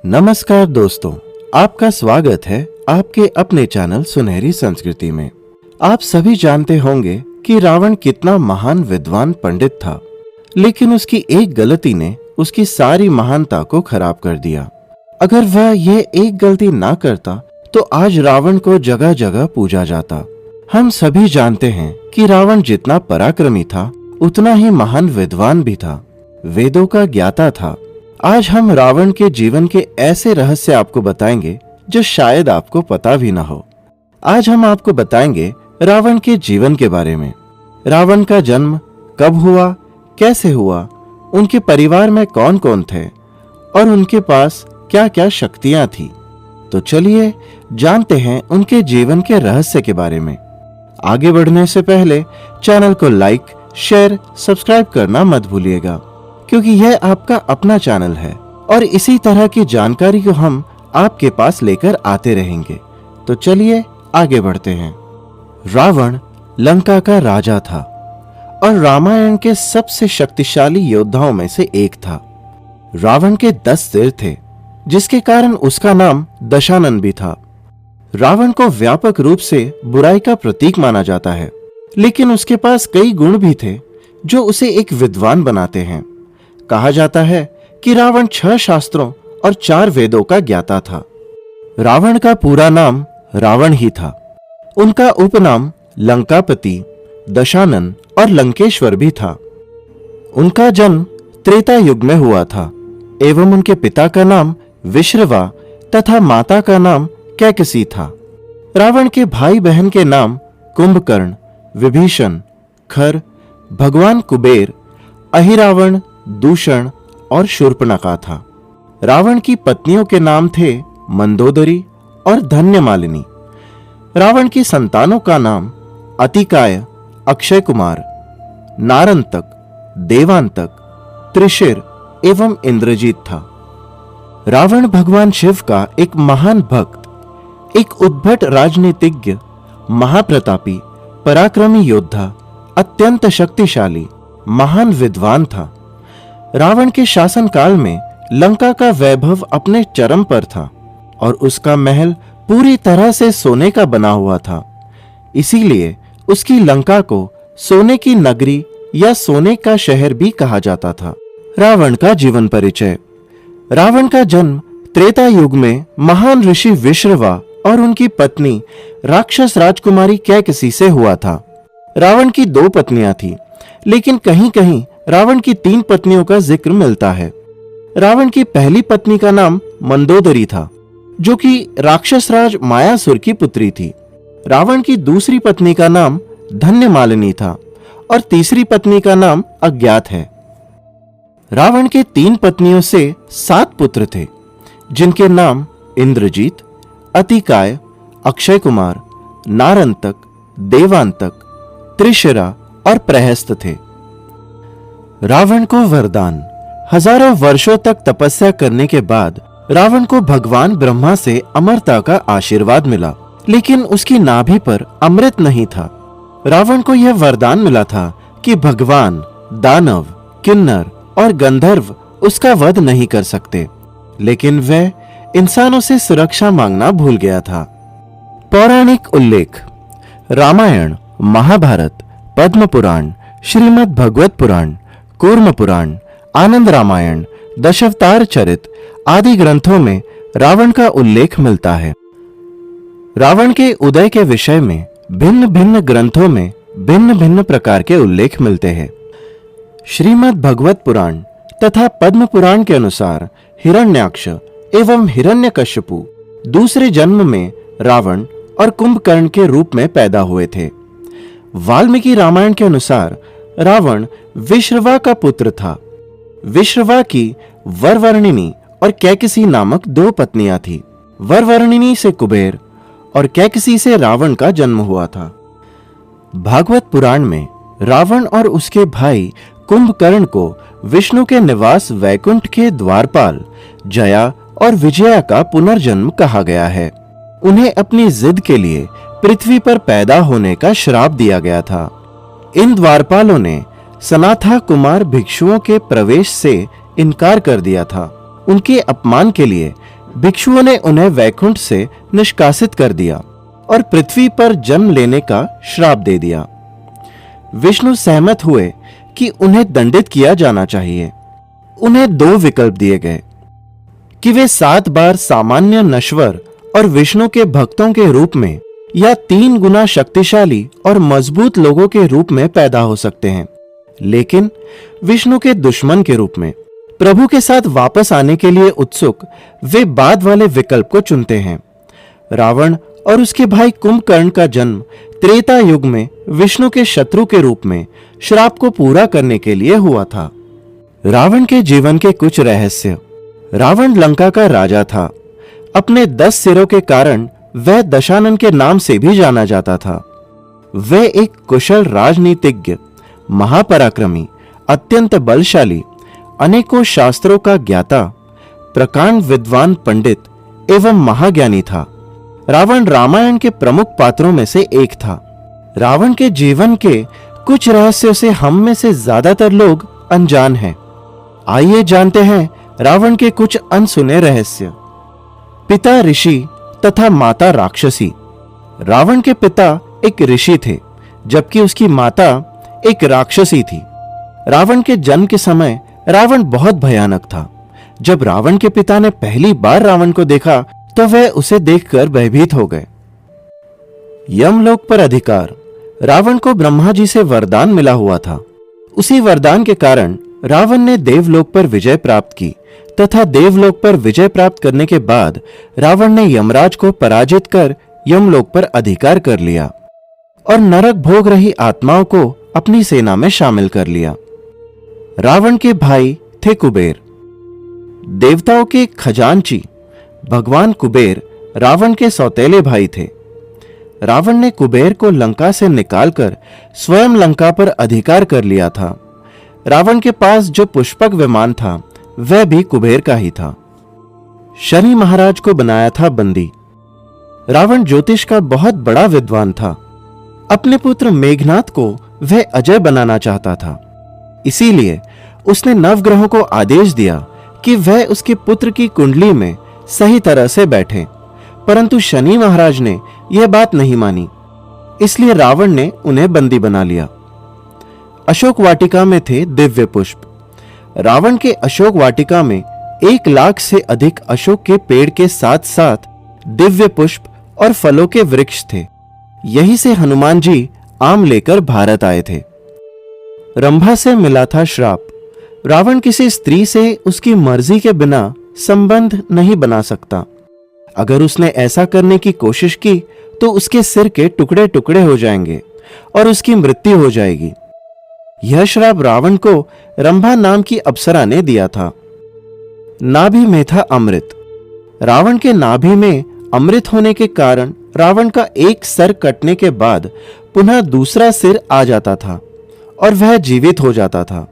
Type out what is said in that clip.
नमस्कार दोस्तों, आपका स्वागत है आपके अपने चैनल सुनहरी संस्कृति में। आप सभी जानते होंगे कि रावण कितना महान विद्वान पंडित था, लेकिन उसकी एक गलती ने उसकी सारी महानता को खराब कर दिया। अगर वह ये एक गलती ना करता तो आज रावण को जगह जगह पूजा जाता। हम सभी जानते हैं कि रावण जितना पराक्रमी था उतना ही महान विद्वान भी था, वेदों का ज्ञाता था। आज हम रावण के जीवन के ऐसे रहस्य आपको बताएंगे जो शायद आपको पता भी ना हो। आज हम आपको बताएंगे रावण के जीवन के बारे में। रावण का जन्म कब हुआ, कैसे हुआ, उनके परिवार में कौन कौन थे और उनके पास क्या क्या शक्तियां थी। तो चलिए जानते हैं उनके जीवन के रहस्य के बारे में। आगे बढ़ने से पहले चैनल को लाइक, शेयर, सब्सक्राइब करना मत भूलिएगा, क्योंकि यह आपका अपना चैनल है और इसी तरह की जानकारी को हम आपके पास लेकर आते रहेंगे। तो चलिए आगे बढ़ते हैं। रावण लंका का राजा था और रामायण के सबसे शक्तिशाली योद्धाओं में से एक था। रावण के 10 सिर थे, जिसके कारण उसका नाम दशानन भी था। रावण को व्यापक रूप से बुराई का प्रतीक माना जाता है, लेकिन उसके पास कई गुण भी थे जो उसे एक विद्वान बनाते हैं। कहा जाता है कि रावण 6 शास्त्रों और 4 वेदों का ज्ञाता था। रावण का पूरा नाम रावण ही था। उनका उपनाम लंकापति, दशानन और लंकेश्वर भी था। उनका जन्म त्रेता युग में हुआ था एवं उनके पिता का नाम विश्रवा तथा माता का नाम कैकसी था। रावण के भाई बहन के नाम कुंभकर्ण, विभीषण, खर, भगवान कुबेर, अहिरावण, दूषण और शूर्पणखा था। रावण की पत्नियों के नाम थे मंदोदरी और धन्यमालिनी। रावण की संतानों का नाम अतिकाय, अक्षय कुमार, नारंतक, देवांतक, त्रिशिर एवं इंद्रजीत था। रावण भगवान शिव का एक महान भक्त, एक उद्भट राजनीतिज्ञ, महाप्रतापी, पराक्रमी योद्धा, अत्यंत शक्तिशाली, महान विद्वान था। रावण के शासनकाल में लंका का वैभव अपने चरम पर था और उसका महल पूरी तरह से सोने का बना हुआ था। इसीलिए उसकी लंका को सोने की नगरी या सोने का शहर भी कहा जाता था। रावण का जीवन परिचय। रावण का जन्म त्रेता युग में महान ऋषि विश्रवा और उनकी पत्नी राक्षस राजकुमारी कैकसी से हुआ था। रावण की 2 पत्नियां थीं, लेकिन कहीं कहीं रावण की 3 पत्नियों का जिक्र मिलता है। रावण की पहली पत्नी का नाम मंदोदरी था, जो कि राक्षस राज मायासुर की पुत्री थी। रावण की दूसरी पत्नी का नाम धन्यमालिनी था और तीसरी पत्नी का नाम अज्ञात है। रावण के 3 पत्नियों से 7 पुत्र थे, जिनके नाम इंद्रजीत, अतिकाय, अक्षय कुमार, नारंतक, देवांतक, त्रिशिरा और प्रहस्त थे। रावण को वरदान। हजारों वर्षों तक तपस्या करने के बाद रावण को भगवान ब्रह्मा से अमरता का आशीर्वाद मिला, लेकिन उसकी नाभि पर अमृत नहीं था। रावण को यह वरदान मिला था कि भगवान, दानव, किन्नर और गंधर्व उसका वध नहीं कर सकते, लेकिन वह इंसानों से सुरक्षा मांगना भूल गया था। पौराणिक उल्लेख। रामायण, महाभारत, पद्म पुराण, श्रीमद् भगवत पुराण, कूर्म पुराण, आनंद रामायण, दशावतार चरित आदि ग्रंथों में रावण का उल्लेख मिलता है। रावण के उदय के विषय में भिन्न भिन्न ग्रंथों में भिन्न भिन्न प्रकार के उल्लेख मिलते हैं। श्रीमद् भगवत पुराण तथा पद्म पुराण के अनुसार हिरण्याक्ष एवं हिरण्यकश्यपु दूसरे जन्म में रावण और कुंभकर्ण के रूप में पैदा हुए थे। वाल्मीकि रामायण के अनुसार रावण विश्रवा का पुत्र था। विश्रवा की वरवर्णिनी और कैकसी नामक 2 पत्नियां थीं। वरवर्णिनी से कुबेर और कैकसी से रावण का जन्म हुआ था। भागवत पुराण में रावण और उसके भाई कुंभकर्ण को विष्णु के निवास वैकुंठ के द्वारपाल, जया और विजया का पुनर्जन्म कहा गया है। उन्हें अपनी जिद के लिए पृथ्वी पर पैदा होने का श्राप दिया गया था। इन द्वारपालों ने सनाथा कुमार भिक्षुओं के प्रवेश से इनकार कर दिया था। उनके अपमान के लिए भिक्षुओं ने उन्हें वैकुंठ से निष्कासित कर दिया और पृथ्वी पर जन्म लेने का श्राप दे दिया। विष्णु सहमत हुए कि उन्हें दंडित किया जाना चाहिए। उन्हें 2 विकल्प दिए गए कि वे 7 बार सामान्य नश्वर और विष्णु के भक्तों के रूप में या 3 गुना शक्तिशाली और मजबूत लोगों के रूप में पैदा हो सकते हैं, लेकिन विष्णु के दुश्मन के रूप में। प्रभु के साथ वापस आने के लिए उत्सुक वे बाद वाले विकल्प को चुनते हैं। रावण और उसके भाई कुंभकर्ण का जन्म त्रेता युग में विष्णु के शत्रु के रूप में श्राप को पूरा करने के लिए हुआ था। रावण के जीवन के कुछ रहस्य। रावण लंका का राजा था। अपने 10 सिरों के कारण वह दशानन के नाम से भी जाना जाता था। वह एक कुशल राजनीतिज्ञ, महापराक्रमी, अत्यंत बलशाली, अनेकों शास्त्रों का ज्ञाता, प्रकांड विद्वान पंडित एवं महाज्ञानी था। रावण रामायण के प्रमुख पात्रों में से एक था। रावण के जीवन के कुछ रहस्यों से हम में से ज्यादातर लोग अनजान हैं। आइए जानते हैं रावण के कुछ अनसुने रहस्य। पिता ऋषि तथा माता राक्षसी। रावण के पिता एक ऋषि थे, जबकि उसकी माता एक राक्षसी थी। रावण के जन्म के समय रावण बहुत भयानक था। जब रावण के पिता ने पहली बार रावण को देखा तो वह उसे देखकर भयभीत हो गए। यमलोक पर अधिकार। रावण को ब्रह्मा जी से वरदान मिला हुआ था। उसी वरदान के कारण रावण ने देवलोक पर विजय प्राप्त की तथा देवलोक पर विजय प्राप्त करने के बाद रावण ने यमराज को पराजित कर यमलोक पर अधिकार कर लिया और नरक भोग रही आत्माओं को अपनी सेना में शामिल कर लिया। रावण के भाई थे कुबेर। देवताओं के खजांची भगवान कुबेर रावण के सौतेले भाई थे। रावण ने कुबेर को लंका से निकालकर स्वयं लंका पर अधिकार कर लिया था। रावण के पास जो पुष्पक विमान था वह भी कुबेर का ही था। शनि महाराज को बनाया था बंदी। रावण ज्योतिष का बहुत बड़ा विद्वान था। अपने पुत्र मेघनाथ को वह अजय बनाना चाहता था। इसीलिए उसने नवग्रहों को आदेश दिया कि वह उसके पुत्र की कुंडली में सही तरह से बैठे, परंतु शनि महाराज ने यह बात नहीं मानी। इसलिए रावण ने उन्हें बंदी बना लिया। अशोक वाटिका में थे दिव्य पुष्प। रावण के अशोक वाटिका में 1 लाख से अधिक अशोक के पेड़ के साथ साथ दिव्य पुष्प और फलों के वृक्ष थे। यहीं से हनुमान जी आम लेकर भारत आए थे। रंभा से मिला था श्राप। रावण किसी स्त्री से उसकी मर्जी के बिना संबंध नहीं बना सकता। अगर उसने ऐसा करने की कोशिश की तो उसके सिर के टुकड़े टुकड़े हो जाएंगे और उसकी मृत्यु हो जाएगी। यह श्राप रावण को रंभा नाम की अप्सरा ने दिया था। नाभि में था अमृत। रावण के नाभि में अमृत होने के कारण रावण का एक सर कटने के बाद पुनः दूसरा सिर आ जाता था और वह जीवित हो जाता था।